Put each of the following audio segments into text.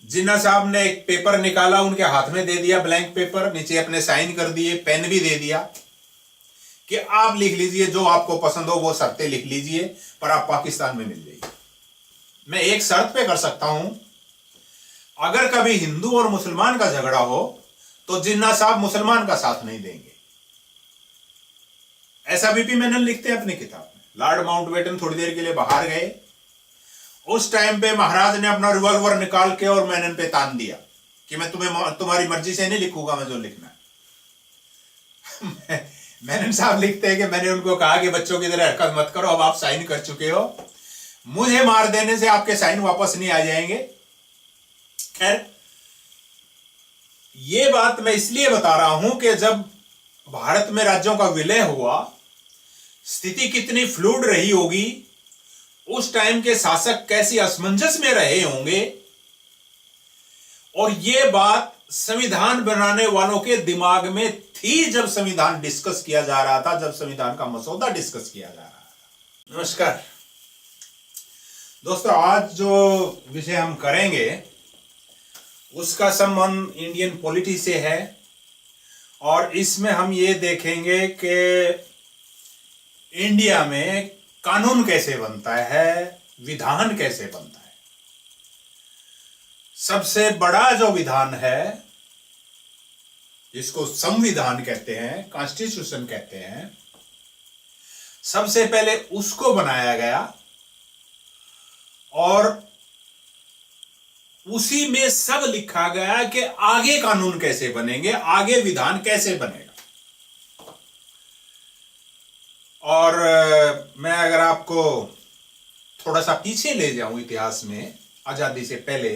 जिन्ना साहब ने एक पेपर निकाला, उनके हाथ में दे दिया, ब्लैंक पेपर, नीचे अपने साइन कर दिए, पेन भी दे दिया कि आप लिख लीजिए, जो आपको पसंद हो वो शर्तें लिख लीजिए, पर आप पाकिस्तान में मिल जाइए। मैं एक शर्त पे कर सकता हूं, अगर कभी हिंदू और मुसलमान का झगड़ा हो तो जिन्ना साहब मुसलमान का साथ नहीं देंगे। ऐसा बीपी मेनन लिखते हैं अपनी किताब में। लॉर्ड माउंटबेटन थोड़ी देर के लिए बाहर गए, उस टाइम पे महाराज ने अपना रिवॉल्वर निकाल के और मेनन पे तान दिया कि मैं तुम्हारी मर्जी से नहीं लिखूंगा, मैं जो लिखना है। मेनन साहब लिखते हैं कि मैंने उनको कहा कि बच्चों की तरह हरकत मत करो, अब आप साइन कर चुके हो, मुझे मार देने से आपके साइन वापस नहीं आ जाएंगे। खैर, ये बात मैं इसलिए बता रहा हूं कि जब भारत में राज्यों का विलय हुआ, स्थिति कितनी फ्लूइड रही होगी, उस टाइम के शासक कैसी असमंजस में रहे होंगे, और यह बात संविधान बनाने वालों के दिमाग में थी जब संविधान डिस्कस किया जा रहा था, जब संविधान का मसौदा डिस्कस किया जा रहा था। नमस्कार दोस्तों, आज जो विषय हम करेंगे उसका संबंध इंडियन पॉलिटी से है, और इसमें हम ये देखेंगे कि इंडिया में कानून कैसे बनता है, विधान कैसे बनता है। सबसे बड़ा जो विधान है, जिसको संविधान कहते हैं, कॉन्स्टिट्यूशन कहते हैं, सबसे पहले उसको बनाया गया और उसी में सब लिखा गया कि आगे कानून कैसे बनेंगे, आगे विधान कैसे बनेगा। और मैं अगर आपको थोड़ा सा पीछे ले जाऊं इतिहास में, आजादी से पहले,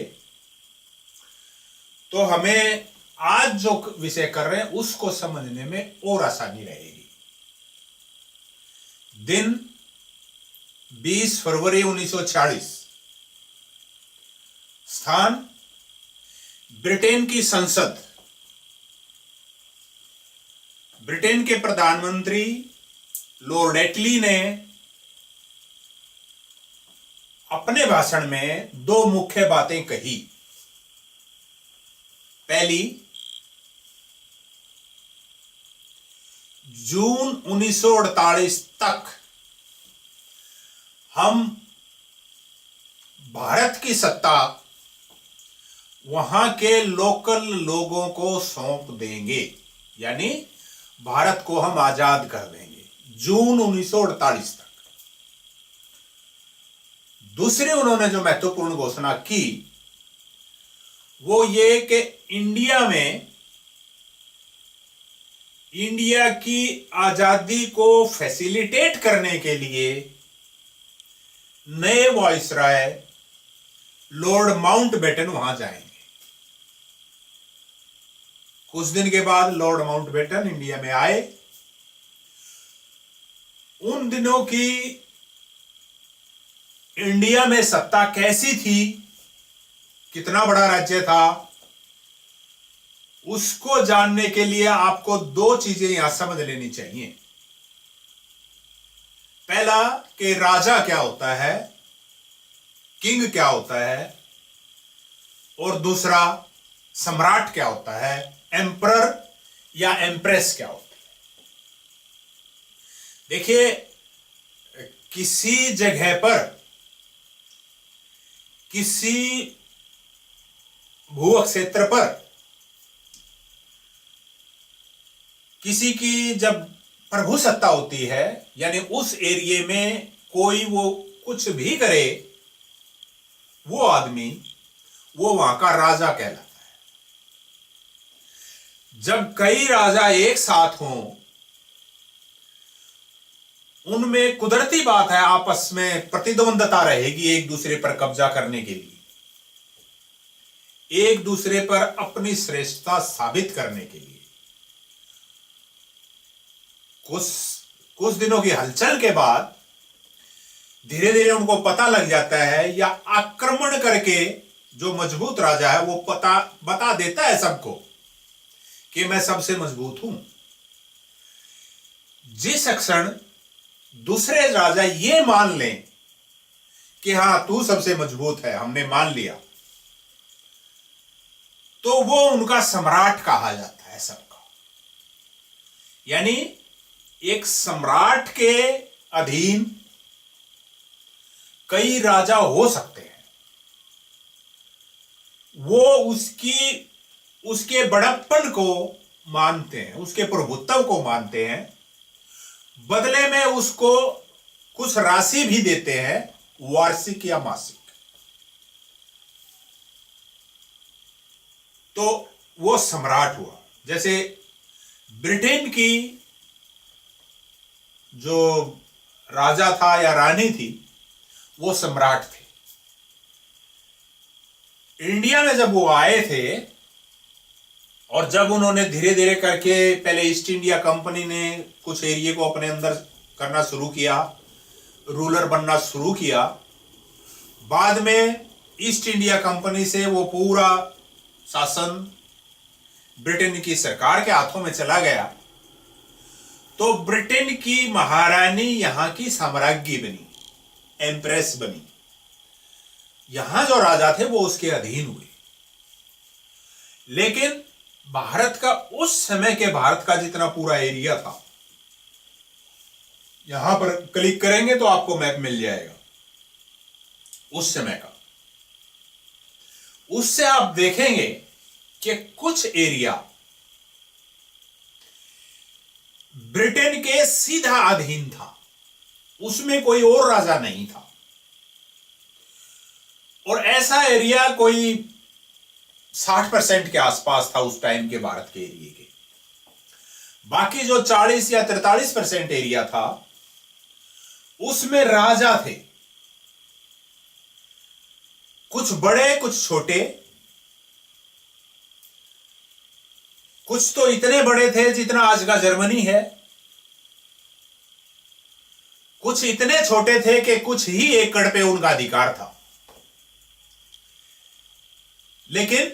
तो हमें आज जो विषय कर रहे हैं उसको समझने में और आसानी रहेगी। दिन 20 फरवरी 1946, स्थान ब्रिटेन की संसद। ब्रिटेन के प्रधानमंत्री लॉर्ड एटली ने अपने भाषण में दो मुख्य बातें कही। पहली, जून 1948 तक हम भारत की सत्ता वहां के लोकल लोगों को सौंप देंगे, यानी भारत को हम आजाद कर देंगे, जून 1948 तक। दूसरी उन्होंने जो महत्वपूर्ण घोषणा की वो ये कि इंडिया की आजादी को फैसिलिटेट करने के लिए नए वाइसराय लॉर्ड माउंटबेटन वहां जाएंगे। कुछ दिन के बाद लॉर्ड माउंटबेटन इंडिया में आए। उन दिनों की इंडिया में सत्ता कैसी थी, कितना बड़ा राज्य था, उसको जानने के लिए आपको दो चीजें यहां समझ लेनी चाहिए। पहला कि राजा क्या होता है, किंग क्या होता है, और दूसरा सम्राट क्या होता है, एम्परर या एम्प्रेस क्या होता है। देखिए, किसी जगह पर, किसी भू क्षेत्र पर किसी की जब प्रभु सत्ता होती है, यानी उस एरिया में कोई वो कुछ भी करे, वो आदमी वो वहां का राजा कहलाता है। जब कई राजा एक साथ हों, उनमें कुदरती बात है आपस में प्रतिद्वंदता रहेगी एक दूसरे पर कब्जा करने के लिए, एक दूसरे पर अपनी श्रेष्ठता साबित करने के लिए। कुछ दिनों की हलचल के बाद धीरे धीरे उनको पता लग जाता है, या आक्रमण करके जो मजबूत राजा है वो बता देता है सबको कि मैं सबसे मजबूत हूं। जिस क्षण दूसरे राजा ये मान लें कि हां तू सबसे मजबूत है, हमने मान लिया, तो वो उनका सम्राट कहा जाता है सबका। यानी एक सम्राट के अधीन कई राजा हो सकते हैं, वो उसके बड़प्पन को मानते हैं, उसके प्रभुत्व को मानते हैं, बदले में उसको कुछ राशि भी देते हैं, वार्षिक या मासिक। तो वो सम्राट हुआ। जैसे ब्रिटेन की जो राजा था या रानी थी, वो सम्राट थे। इंडिया में जब वो आए थे और जब उन्होंने धीरे धीरे करके, पहले ईस्ट इंडिया कंपनी ने कुछ एरिया को अपने अंदर करना शुरू किया, रूलर बनना शुरू किया, बाद में ईस्ट इंडिया कंपनी से वो पूरा शासन ब्रिटेन की सरकार के हाथों में चला गया, तो ब्रिटेन की महारानी यहां की साम्राज्ञी बनी, एम्प्रेस बनी। यहां जो राजा थे वो उसके अधीन हुए। लेकिन भारत का, उस समय के भारत का जितना पूरा एरिया था, यहां पर क्लिक करेंगे तो आपको मैप मिल जाएगा उस समय का। उससे आप देखेंगे कि कुछ एरिया ब्रिटेन के सीधा अधीन था, उसमें कोई और राजा नहीं था। और ऐसा एरिया कोई 60% के आसपास था उस टाइम के भारत के एरिया के। बाकी जो 40 या 43% एरिया था, उसमें राजा थे, कुछ बड़े कुछ छोटे। कुछ तो इतने बड़े थे जितना आज का जर्मनी है, कुछ इतने छोटे थे कि कुछ ही एकड़ पे उनका अधिकार था। लेकिन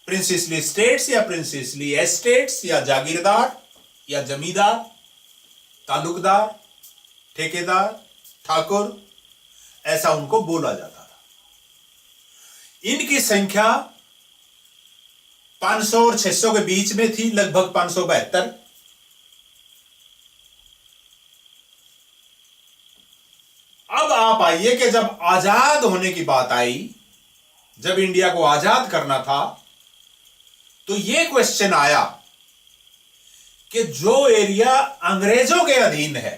प्रिंसेसली स्टेट्स या प्रिंसेसली एस्टेट्स या जागीरदार या जमींदार, तालुकदार, ठेकेदार, ठाकुर, ऐसा उनको बोला जाता था। इनकी संख्या 500 और 600 के बीच में थी, लगभग 572। अब आप आइए कि जब आजाद होने की बात आई, जब इंडिया को आजाद करना था, तो यह क्वेश्चन आया कि जो एरिया अंग्रेजों के अधीन है,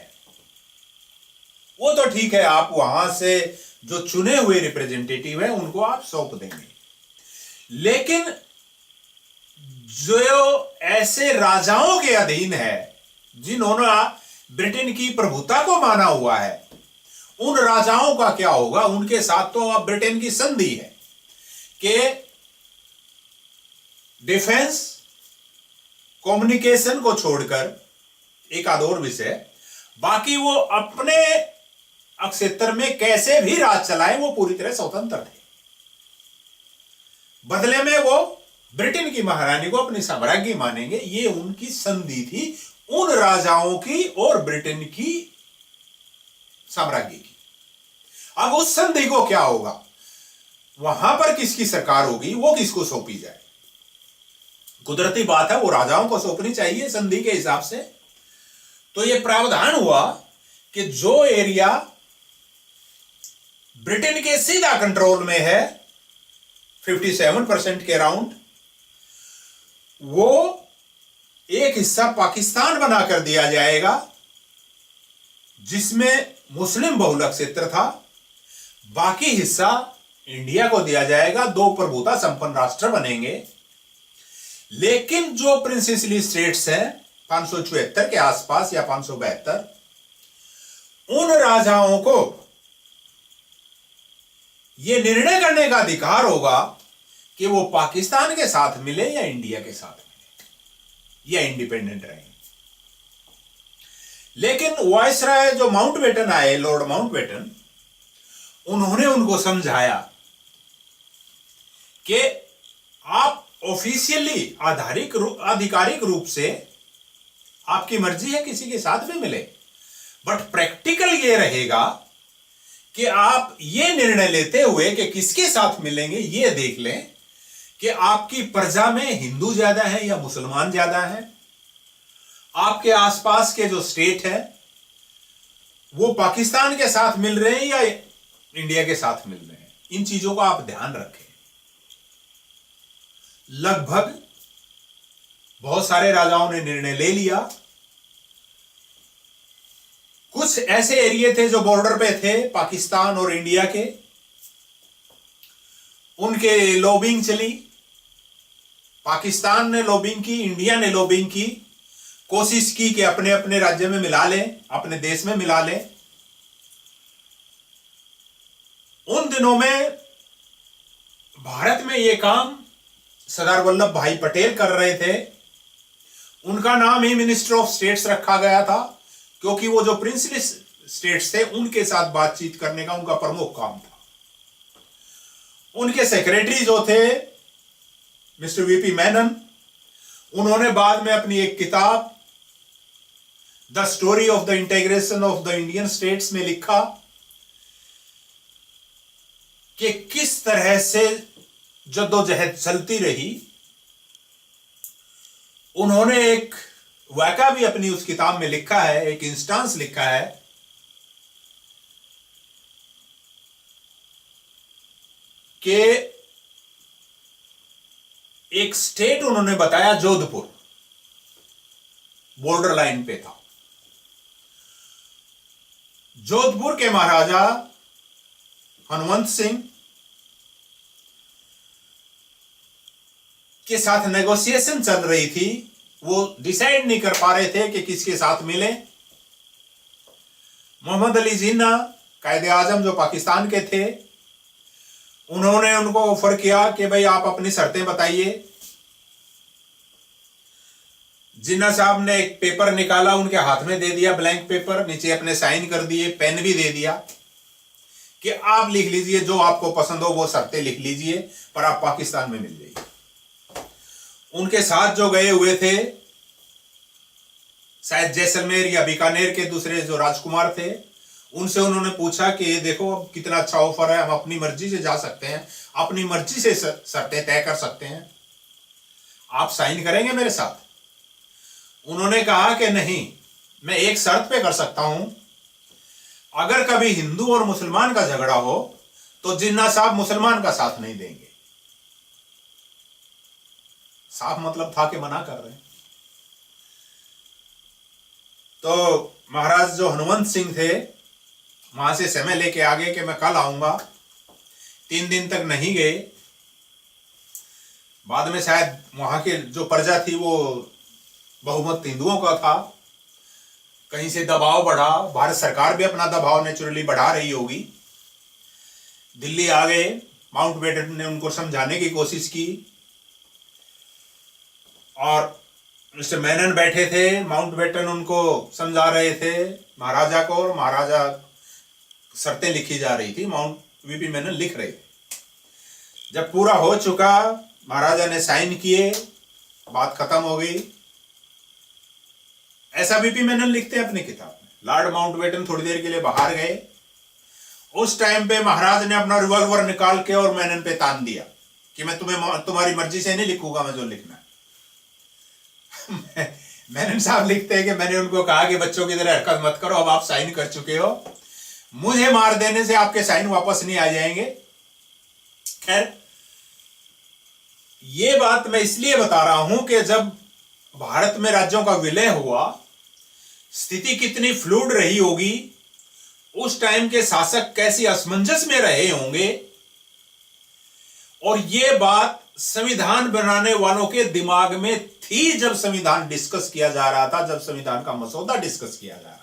वो तो ठीक है, आप वहां से जो चुने हुए रिप्रेजेंटेटिव है उनको आप सौंप देंगे। लेकिन जो ऐसे राजाओं के अधीन है जिन्होंने ब्रिटेन की प्रभुता को माना हुआ है, उन राजाओं का क्या होगा? उनके साथ तो अब ब्रिटेन की संधि है कि डिफेंस, कम्युनिकेशन को छोड़कर एक आध और विषय, बाकी वो अपने क्षेत्र में कैसे भी राज चलाएं, वो पूरी तरह स्वतंत्र थे। बदले में वो ब्रिटेन की महारानी को अपनी साम्राज्ञी मानेंगे। ये उनकी संधि थी उन राजाओं की और ब्रिटेन की साम्राज्ञी की। अब उस संधि को क्या होगा, वहां पर किसकी सरकार होगी, वो किसको सौंपी जाए? कुदरती बात है, वो राजाओं को सौंपनी चाहिए संधि के हिसाब से। तो यह प्रावधान हुआ कि जो एरिया ब्रिटेन के सीधा कंट्रोल में है, 57% के अराउंड, वो एक हिस्सा पाकिस्तान बनाकर दिया जाएगा, जिसमें मुस्लिम बहुल क्षेत्र था। बाकी हिस्सा इंडिया को दिया जाएगा, दो प्रभुता संपन्न राष्ट्र बनेंगे। लेकिन जो प्रिंसेसली स्टेट्स हैं 574 के आसपास या 572, उन राजाओं को यह निर्णय करने का अधिकार होगा कि वो पाकिस्तान के साथ मिले या इंडिया के साथ मिले या इंडिपेंडेंट रहे। लेकिन वायसराय जो माउंटबेटन आए, लॉर्ड माउंटबेटन, उन्होंने उनको समझाया कि आप ऑफिशियली आधिकारिक रूप से आपकी मर्जी है किसी के साथ भी मिले, बट प्रैक्टिकल ये रहेगा कि आप ये निर्णय लेते हुए कि किसके साथ मिलेंगे, ये देख लें कि आपकी प्रजा में हिंदू ज्यादा है या मुसलमान ज्यादा है, आपके आसपास के जो स्टेट है वो पाकिस्तान के साथ मिल रहे हैं या इंडिया के साथ मिल रहे हैं, इन चीजों का आप ध्यान रखें। लगभग बहुत सारे राजाओं ने निर्णय ले लिया। कुछ ऐसे एरिया थे जो बॉर्डर पे थे पाकिस्तान और इंडिया के, उनके लॉबिंग चली, पाकिस्तान ने लॉबिंग की, इंडिया ने लॉबिंग की, कोशिश की कि अपने अपने राज्य में मिला लें, अपने देश में मिला लें। उन दिनों में भारत में यह काम सरदार वल्लभ भाई पटेल कर रहे थे। उनका नाम ही मिनिस्टर ऑफ स्टेट्स रखा गया था, क्योंकि वो जो प्रिंसली स्टेट्स थे उनके साथ बातचीत करने का उनका प्रमुख काम था। उनके सेक्रेटरी जो थे मिस्टर वीपी मेनन, उन्होंने बाद में अपनी एक किताब the story of the integration of the Indian states में लिखा कि किस तरह से जद्दोजहद चलती रही। उन्होंने एक वाक़या भी अपनी उस किताब में लिखा है, एक इंस्टांस लिखा है कि एक स्टेट उन्होंने बताया, जोधपुर बॉर्डर लाइन पे था। जोधपुर के महाराजा हनुमंत सिंह के साथ नेगोशिएशन चल रही थी, वो डिसाइड नहीं कर पा रहे थे कि किसके साथ मिले। मोहम्मद अली जिन्ना कायदे आजम जो पाकिस्तान के थे, उन्होंने उनको ऑफर किया कि भाई आप अपनी शर्तें बताइए। जिन्ना साहब ने एक पेपर निकाला, उनके हाथ में दे दिया, ब्लैंक पेपर, नीचे अपने साइन कर दिए, पेन भी दे दिया कि आप लिख लीजिए, जो आपको पसंद हो वो शर्तें लिख लीजिए, पर आप पाकिस्तान में मिल जाइए। उनके साथ जो गए हुए थे, शायद जैसलमेर या बीकानेर के दूसरे जो राजकुमार थे, उनसे उन्होंने पूछा कि ये देखो कितना अच्छा ऑफर है, हम अपनी मर्जी से जा सकते हैं, अपनी मर्जी से शर्तें तय कर सकते हैं, आप साइन करेंगे मेरे साथ? उन्होंने कहा कि नहीं, मैं एक शर्त पे कर सकता हूं, अगर कभी हिंदू और मुसलमान का झगड़ा हो तो जिन्ना साहब मुसलमान का साथ नहीं देंगे। साफ मतलब था कि मना कर रहे हैं। तो महाराज जो हनुमंत सिंह थे, वहां से समय लेके आ गए कि मैं कल आऊंगा। 3 दिन तक नहीं गए। बाद में शायद वहां के जो प्रजा थी वो बहुमत हिंदुओं का था, कहीं से दबाव बढ़ा, भारत सरकार भी अपना दबाव नेचुरली बढ़ा रही होगी। दिल्ली आ गए, माउंटबेटन ने उनको समझाने की कोशिश की और मिस्टर मेनन बैठे थे, माउंटबेटन उनको समझा रहे थे महाराजा को, और महाराजा शर्तें लिखी जा रही थी, वीपी मेनन लिख रहे थे। जब पूरा हो चुका, महाराजा ने साइन किए, बात खत्म हो गई। ऐसा वीपी मेनन लिखते हैं अपनी किताब में। लॉर्ड माउंटबेटन थोड़ी देर के लिए बाहर गए। उस टाइम पे महाराज ने अपना रिवॉल्वर निकाल के और मेनन पे तान दिया कि मैं तुम्हारी मर्जी से नहीं लिखूंगा, मैं जो लिखना है। मेनन साहब लिखते हैं कि मैंने उनको कहा कि बच्चों की तरह हरकत मत करो, अब आप साइन कर चुके हो, मुझे मार देने से आपके साइन वापस नहीं आ जाएंगे। खैर, ये बात मैं इसलिए बता रहा हूं कि जब भारत में राज्यों का विलय हुआ, स्थिति कितनी फ्लूइड रही होगी, उस टाइम के शासक कैसी असमंजस में रहे होंगे, और ये बात संविधान बनाने वालों के दिमाग में थी जब संविधान डिस्कस किया जा रहा था, जब संविधान का मसौदा डिस्कस किया जा रहा था।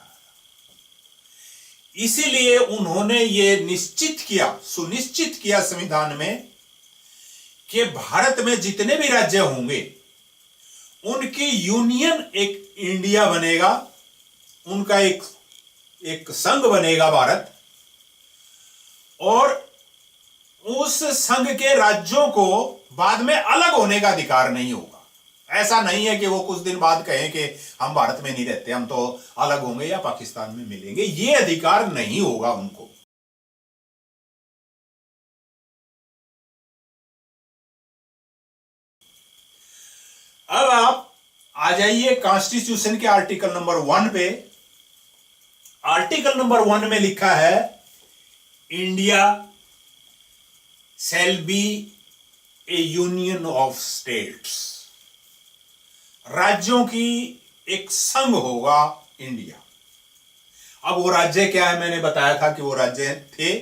इसीलिए उन्होंने ये सुनिश्चित किया संविधान में कि भारत में जितने भी राज्य होंगे उनकी यूनियन एक इंडिया बनेगा, उनका एक संघ बनेगा भारत, और उस संघ के राज्यों को बाद में अलग होने का अधिकार नहीं होगा। ऐसा नहीं है कि वो कुछ दिन बाद कहें कि हम भारत में नहीं रहते, हम तो अलग होंगे या पाकिस्तान में मिलेंगे, ये अधिकार नहीं होगा उनको। अब आप आ जाइए कॉन्स्टिट्यूशन के आर्टिकल नंबर 1 पे। आर्टिकल नंबर 1 में लिखा है India shall be A union of states. राज्यों की एक संघ होगा इंडिया। अब वो राज्य क्या है, मैंने बताया था कि वो राज्य थे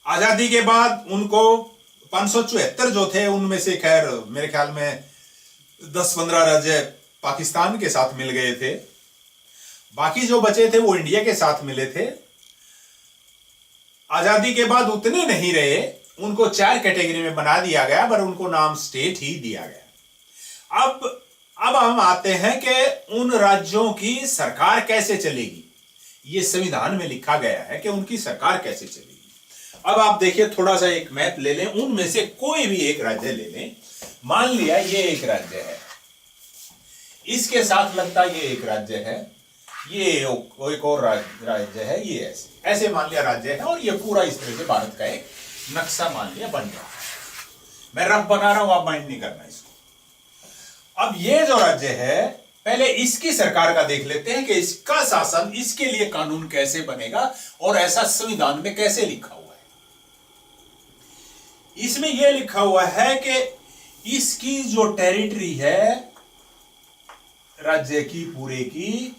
आजादी के बाद उनको 574 जो थे उनमें से खैर मेरे ख्याल में 10-15 राज्य पाकिस्तान के साथ मिल गए थे, बाकी जो बचे थे वो इंडिया के साथ मिले थे। आजादी के बाद उतने नहीं रहे, उनको 4 कैटेगरी में बना दिया गया, पर उनको नाम स्टेट ही दिया गया। अब हम आते हैं कि उन राज्यों की सरकार कैसे चलेगी। ये संविधान में लिखा गया है कि उनकी सरकार कैसे चलेगी। अब आप देखिए, थोड़ा सा एक मैप ले लें, उनमें से कोई भी एक राज्य ले लें। मान लिया ये एक राज्य है, इसके साथ लगता ये एक राज्य है, ये एक और राज्य है, ये ऐसे ऐसे मान लिया राज्य है, और ये पूरा इस तरह से भारत का एक नक्शा मान लिया बन रहा है। मैं रफ बना रहा हूं, आप माइंड नहीं करना इसको। अब ये जो राज्य है, पहले इसकी सरकार का देख लेते हैं कि इसका शासन, इसके लिए कानून कैसे बनेगा और ऐसा संविधान में कैसे लिखा हुआ है। इसमें यह लिखा हुआ है कि इसकी जो टेरिटरी है राज्य की पूरे की,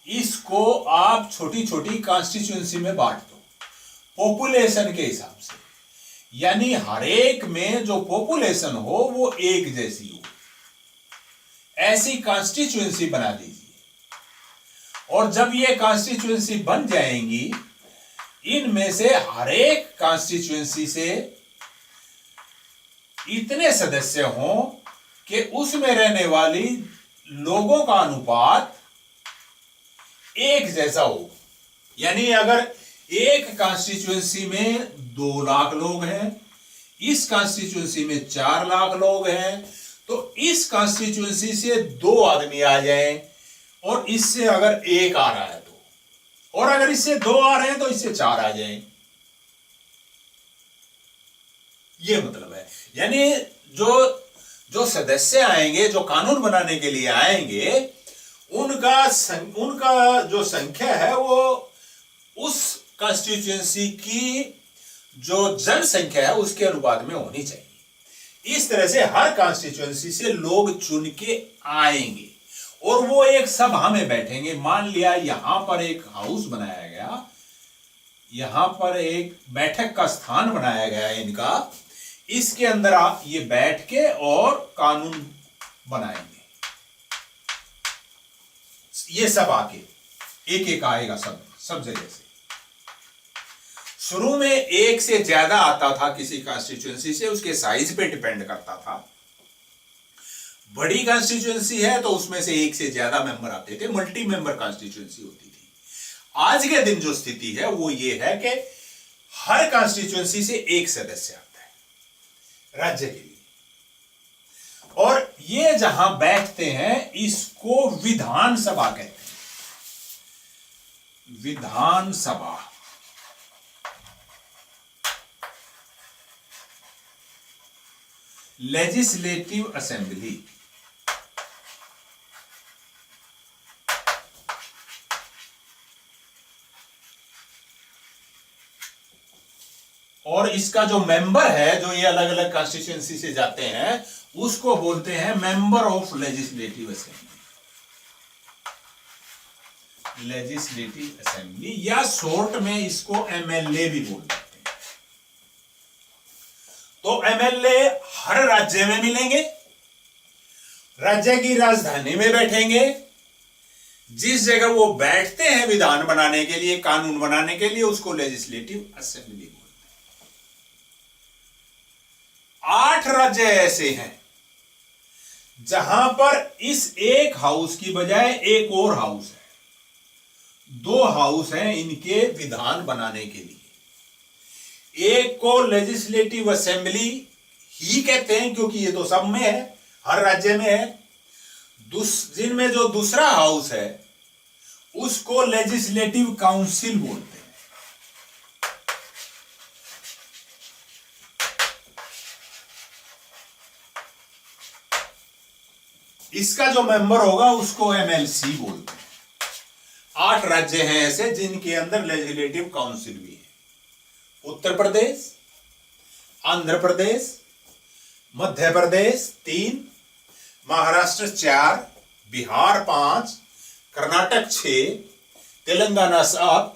इसको आप छोटी छोटी कॉन्स्टिट्यूएंसी में बांट दो पॉपुलेशन के हिसाब से, यानी हर एक में जो पॉपुलेशन हो वो एक जैसी हो, ऐसी कॉन्स्टिट्यूएंसी बना दीजिए। और जब ये कॉन्स्टिट्यूएंसी बन जाएंगी, इनमें से हर एक कॉन्स्टिट्यूएंसी से इतने सदस्य हों कि उसमें रहने वाली लोगों का अनुपात एक जैसा हो। यानी अगर एक कॉन्स्टिट्यूएंसी में 2 लाख लोग हैं, इस कॉन्स्टिट्यूएंसी में 4 लाख लोग हैं, तो इस कॉन्स्टिट्यूएंसी से 2 आदमी आ जाएं, और इससे अगर 1 आ रहा है तो, और अगर इससे 2 आ रहे हैं तो इससे 4 आ जाएं। ये मतलब है, यानी जो सदस्य आएंगे, जो कानून बनाने के लिए आएंगे, उनका जो संख्या है वो उस कॉन्स्टिट्यूएंसी की जो जनसंख्या है उसके अनुपात में होनी चाहिए। इस तरह से हर कॉन्स्टिट्यूएंसी से लोग चुन के आएंगे और वो एक सभा में बैठेंगे। मान लिया यहां पर एक हाउस बनाया गया, यहां पर एक बैठक का स्थान बनाया गया इनका, इसके अंदर आप ये बैठ के और कानून बनाएंगे। ये सब आके एक एक आएगा, सब जगह से। शुरू में 1 से ज्यादा आता था किसी कॉन्स्टिट्यूएंसी से, उसके साइज पे डिपेंड करता था। बड़ी कॉन्स्टिट्यूएंसी है तो उसमें से 1 से ज्यादा मेंबर आते थे, मल्टी मेंबर कॉन्स्टिट्यूएंसी होती थी। आज के दिन जो स्थिति है वो ये है कि हर कॉन्स्टिट्यूएंसी से 1 सदस्य आता है राज्य के लिए, और ये जहां बैठते हैं इसको विधानसभा कहते हैं। विधानसभा, लेजिस्लेटिव असेंबली। और इसका जो मेंबर है, जो ये अलग अलग कॉन्स्टिट्यूएंसी से जाते हैं, उसको बोलते हैं member of legislative assembly. Legislative assembly, या शॉर्ट में इसको एमएलए भी बोलते हैं। तो एमएलए हर राज्य में मिलेंगे, राज्य की राजधानी में बैठेंगे। जिस जगह वो बैठते हैं विधान बनाने के लिए, कानून बनाने के लिए, उसको लेजिस्लेटिव असेंबली बोलते हैं। 8 राज्य ऐसे हैं जहां पर इस एक हाउस की बजाय एक और हाउस है, 2 हाउस हैं इनके विधान बनाने के लिए। एक को लेजिस्लेटिव असेंबली ही कहते हैं क्योंकि ये तो सब में है, हर राज्य में है। जिनमें जो दूसरा हाउस है उसको लेजिस्लेटिव काउंसिल बोलते हैं। इसका जो मेंबर होगा उसको एमएलसी बोलते हैं। 8 राज्य हैं ऐसे जिनके अंदर लेजिस्लेटिव काउंसिल भी है। उत्तर प्रदेश, आंध्र प्रदेश, मध्य प्रदेश 3, महाराष्ट्र 4, बिहार 5, कर्नाटक 6, तेलंगाना 7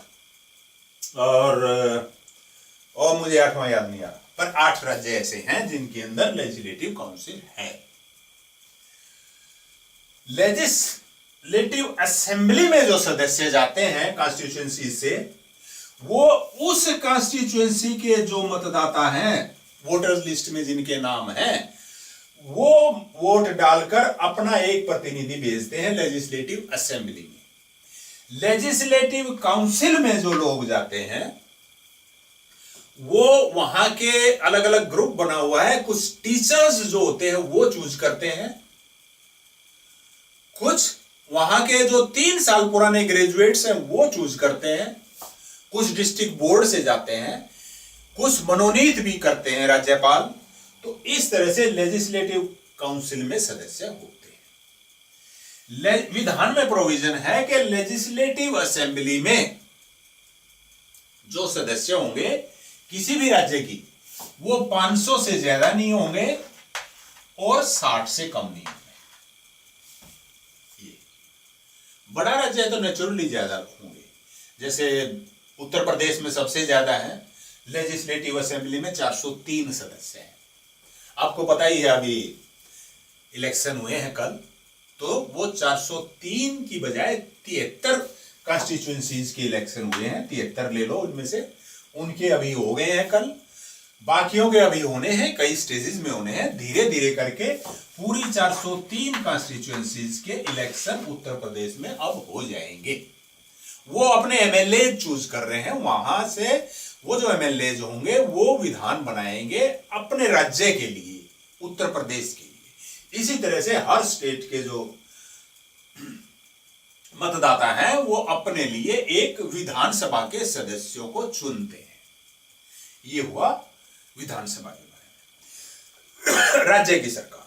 और मुझे 8वां याद नहीं आ रहा, पर 8 राज्य ऐसे हैं जिनके अंदर लेजिस्लेटिव काउंसिल है। लेजिस्लेटिव असेंबली में जो सदस्य जाते हैं कॉन्स्टिट्यूएंसी से, वो उस कॉन्स्टिट्यूएंसी के जो मतदाता हैं, वोटर्स लिस्ट में जिनके नाम हैं, वो वोट डालकर अपना एक प्रतिनिधि भेजते हैं लेजिस्लेटिव असेंबली में। लेजिस्लेटिव काउंसिल में जो लोग जाते हैं वो वहां के अलग अलग ग्रुप बना हुआ है। कुछ टीचर्स जो होते हैं वो चूज करते हैं, कुछ वहां के जो 3 साल पुराने ग्रेजुएट्स हैं वो चूज करते हैं, कुछ डिस्ट्रिक्ट बोर्ड से जाते हैं, कुछ मनोनीत भी करते हैं राज्यपाल। तो इस तरह से लेजिस्लेटिव काउंसिल में सदस्य होते हैं। विधान में प्रोविजन है कि लेजिस्लेटिव असेंबली में जो सदस्य होंगे किसी भी राज्य की, वो 500 से ज्यादा नहीं होंगे और 60 से कम नहीं होंगे। बड़ा राज्य है तो नेचुरली ज्यादा होंगे। जैसे उत्तर प्रदेश में सबसे ज्यादा है, लेजिस्लेटिव असेंबली में 403 सदस्य हैं। आपको पता ही है अभी इलेक्शन हुए हैं कल, तो वो 403 की बजाय 73 कॉन्स्टिट्यूएंसीज के इलेक्शन हुए हैं। 73 ले लो, उनमें से उनके अभी हो गए हैं कल, बाकियों के अभी होने हैं, कई स्टेजेस में होने हैं। धीरे धीरे करके पूरी 403 कॉन्स्टिट्यूएंसीज के इलेक्शन उत्तर प्रदेश में अब हो जाएंगे। वो अपने एमएलए चूज कर रहे हैं, वहां से वो जो एमएलए होंगे वो विधान बनाएंगे अपने राज्य के लिए, उत्तर प्रदेश के लिए। इसी तरह से हर स्टेट के जो मतदाता हैं वो अपने लिए एक विधानसभा के सदस्यों को चुनते हैं। ये हुआ विधानसभा के बारे में। राज्य की सरकार,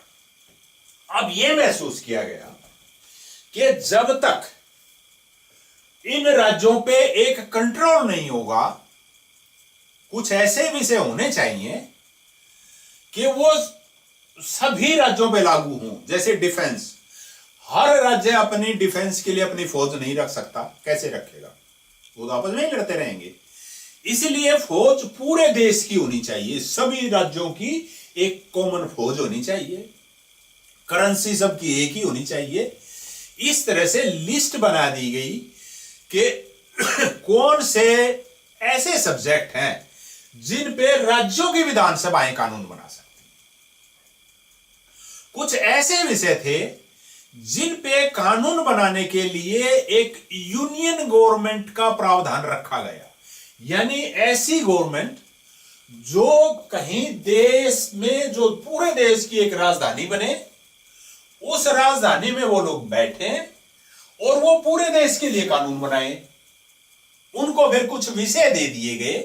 अब यह महसूस किया गया कि जब तक इन राज्यों पे एक कंट्रोल नहीं होगा, कुछ ऐसे विषय होने चाहिए कि वो सभी राज्यों पे लागू हों। जैसे डिफेंस, हर राज्य अपनी डिफेंस के लिए अपनी फौज नहीं रख सकता, कैसे रखेगा? वो तो आपस में ही लड़ते रहेंगे। इसलिए फौज पूरे देश की होनी चाहिए, सभी राज्यों की एक कॉमन फौज होनी चाहिए, करेंसी सबकी एक ही होनी चाहिए। इस तरह से लिस्ट बना दी गई कि कौन से ऐसे सब्जेक्ट हैं जिन पे राज्यों की विधानसभाएं कानून बना सकती हैं। कुछ ऐसे विषय थे जिन पे कानून बनाने के लिए एक यूनियन गवर्नमेंट का प्रावधान रखा गया, यानी ऐसी गवर्नमेंट जो कहीं देश में, जो पूरे देश की एक राजधानी बने, उस राजधानी में वो लोग बैठे और वो पूरे देश के लिए कानून बनाए। उनको फिर कुछ विषय दे दिए गए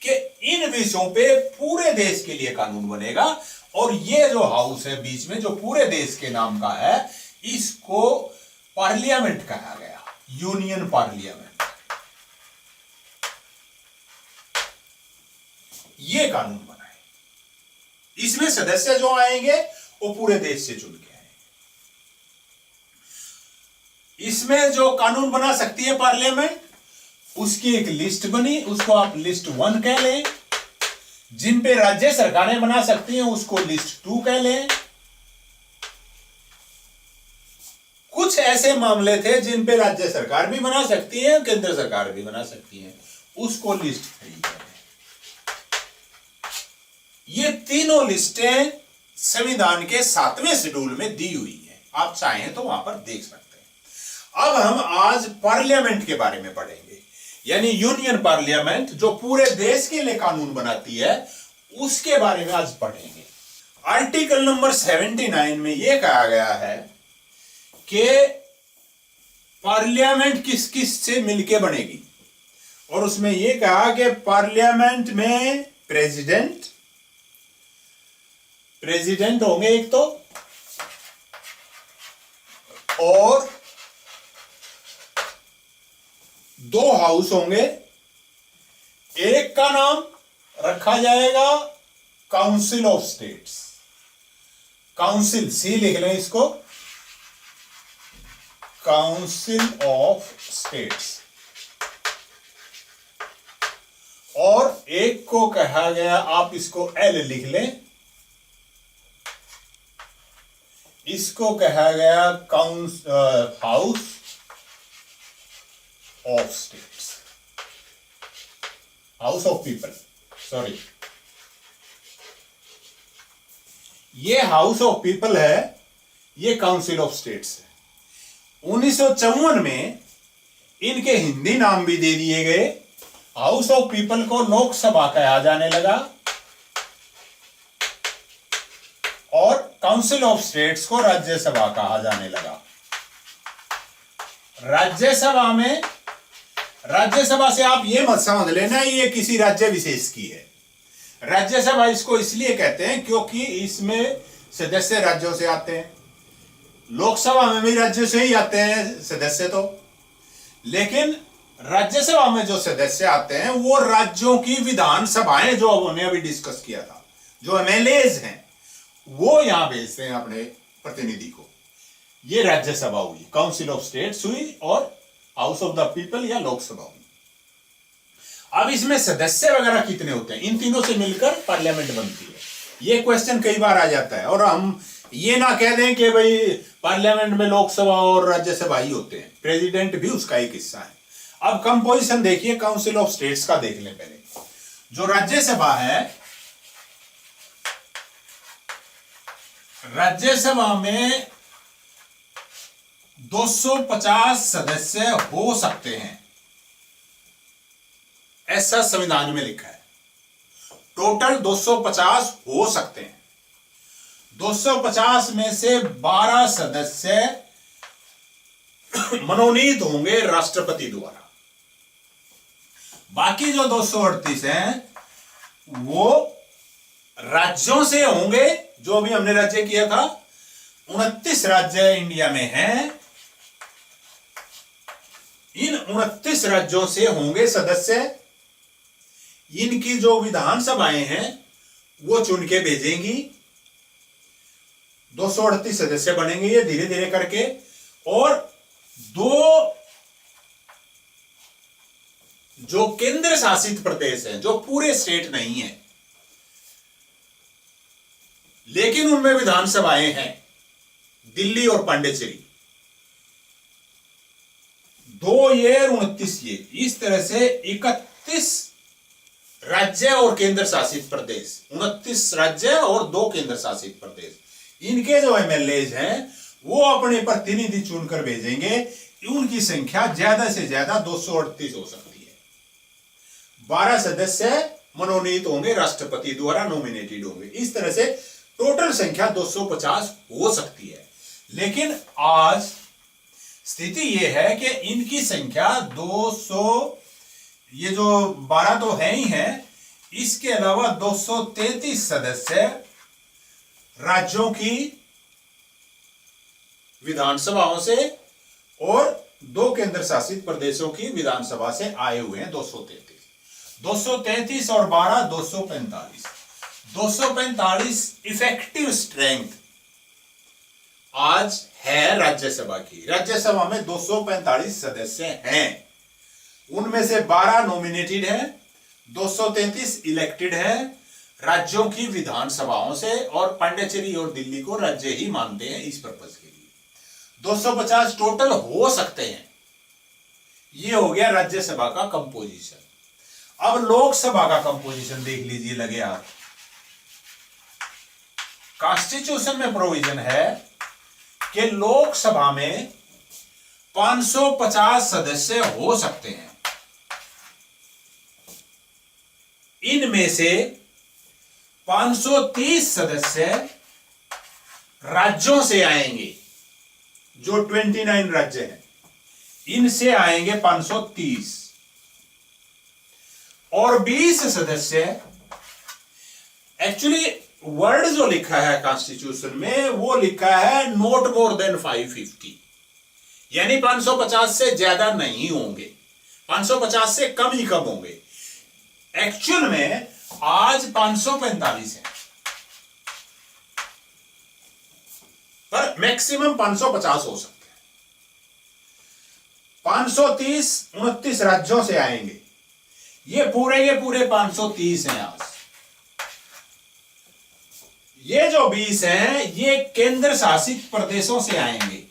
कि इन विषयों पे पूरे देश के लिए कानून बनेगा, और ये जो हाउस है बीच में जो पूरे देश के नाम का है, इसको पार्लियामेंट कहा गया, यूनियन पार्लियामेंट। ये कानून बनाए, इसमें सदस्य जो आएंगे वो पूरे देश से चुन के आएंगे। इसमें जो कानून बना सकती है पार्लियामेंट, उसकी एक लिस्ट बनी, उसको आप लिस्ट 1 कह लें। जिन पे राज्य सरकारें बना सकती हैं उसको लिस्ट 2 कह लें। कुछ ऐसे मामले थे जिन पे राज्य सरकार भी बना सकती है, केंद्र सरकार भी बना सकती है, उसको लिस्ट 3 कह लें। ये तीनों लिस्टें संविधान के 7वें शेड्यूल में दी हुई है, आप चाहें तो वहां पर देख सकते हैं। अब हम आज पार्लियामेंट के बारे में पढ़ेंगे, यानी यूनियन पार्लियामेंट जो पूरे देश के लिए कानून बनाती है, उसके बारे में आज पढ़ेंगे। आर्टिकल नंबर 79 में यह कहा गया है कि पार्लियामेंट किस किस से मिलकर बनेगी, और उसमें यह कहा कि पार्लियामेंट में प्रेसिडेंट होंगे एक तो, और 2 हाउस होंगे। एक का नाम रखा जाएगा काउंसिल ऑफ स्टेट्स, काउंसिल सी लिख लें इसको, काउंसिल ऑफ स्टेट्स। और एक को कहा गया, आप इसको एल लिख लें, इसको कहा गया house of states, house of people, sorry, ये हाउस ऑफ पीपल है, ये काउंसिल ऑफ स्टेट्स है। 1954 में इनके हिंदी नाम भी दे दिए गए। हाउस ऑफ पीपल को लोकसभा कहा जाने लगा और काउंसिल ऑफ स्टेट्स को राज्यसभा कहा जाने लगा। राज्यसभा से आप ये मत समझ लेना ये किसी राज्य विशेष की है। राज्यसभा इसको इसलिए कहते हैं क्योंकि इसमें सदस्य राज्यों से आते हैं। लोकसभा में भी राज्यों से ही आते हैं सदस्य तो, लेकिन राज्यसभा में जो सदस्य आते हैं वो राज्यों की विधानसभाएं, जो हमने अभी डिस्कस किया था, जो एमएलएज हैं, वो यहां भेजते हैं अपने प्रतिनिधि को। ये राज्यसभा हुई, काउंसिल ऑफ स्टेट्स हुई और हाउस ऑफ द पीपल या लोकसभा हुई। अब इसमें सदस्य वगैरह कितने होते हैं, इन तीनों से मिलकर पार्लियामेंट बनती है। ये क्वेश्चन कई बार आ जाता है और हम ये ना कह दें कि भाई पार्लियामेंट में लोकसभा और राज्यसभा ही होते हैं, प्रेसिडेंट भी उसका एक हिस्सा है। अब कंपोजिशन देखिए काउंसिल ऑफ स्टेट्स का देख लें पहले। जो राज्यसभा है, राज्यसभा में 250 सदस्य हो सकते हैं, ऐसा संविधान में लिखा है। टोटल 250 हो सकते हैं। 250 में से 12 सदस्य मनोनीत होंगे राष्ट्रपति द्वारा। बाकी जो 238 हैं वो राज्यों से होंगे, जो भी हमने राज्य किया था। 29 राज्य इंडिया में हैं, इन 29 राज्यों से होंगे सदस्य। इनकी जो विधानसभाएं हैं वो चुन के भेजेंगी, 238 सदस्य बनेंगे ये धीरे धीरे करके। और 2 जो केंद्र शासित प्रदेश हैं, जो पूरे स्टेट नहीं है लेकिन उनमें विधानसभाएं हैं, दिल्ली और पांडिचेरी, 2 ये और 29 ये, इस तरह से 31 राज्य और केंद्र शासित प्रदेश, 29 राज्य और 2 केंद्र शासित प्रदेश। इनके जो एमएलएज हैं वो अपने प्रतिनिधि चुनकर भेजेंगे। उनकी संख्या ज्यादा से ज्यादा 238 हो सकती है। 12 सदस्य मनोनीत होंगे, राष्ट्रपति द्वारा नॉमिनेटेड होंगे। इस तरह से टोटल संख्या 250 हो सकती है। लेकिन आज स्थिति यह है कि इनकी संख्या 200, ये जो 12 तो है ही है, इसके अलावा 233 सदस्य राज्यों की विधानसभाओं से और 2 केंद्र शासित प्रदेशों की विधानसभा से आए हुए हैं। 233 और 12 245। 245 इफेक्टिव स्ट्रेंथ आज है राज्यसभा की। राज्यसभा में 245 सदस्य हैं, उनमें से 12 नॉमिनेटेड है, 233 इलेक्टेड है राज्यों की विधानसभाओं से, और पांडिचेरी और दिल्ली को राज्य ही मानते हैं इस पर्पस के लिए। 250 टोटल हो सकते हैं। ये हो गया राज्यसभा का कंपोजिशन। अब लोकसभा का कंपोजिशन देख लीजिए लगे आप। कॉन्स्टिट्यूशन में प्रोविजन है कि लोकसभा में 550 सदस्य हो सकते हैं। इनमें से 530 सदस्य राज्यों से आएंगे, जो 29 राज्य हैं, इनसे आएंगे 530, और 20 सदस्य, एक्चुअली वर्ड जो लिखा है कॉन्स्टिट्यूशन में वो लिखा है नॉट मोर देन 550, यानी 550 से ज्यादा नहीं होंगे, 550 से कम ही कम होंगे। एक्चुअल में आज 545 है, पर मैक्सिमम 550 हो सकते हैं। 530 29 राज्यों से आएंगे, ये पूरे 530 हैं आज। ये जो 20 हैं ये केंद्र शासित प्रदेशों से आएंगे,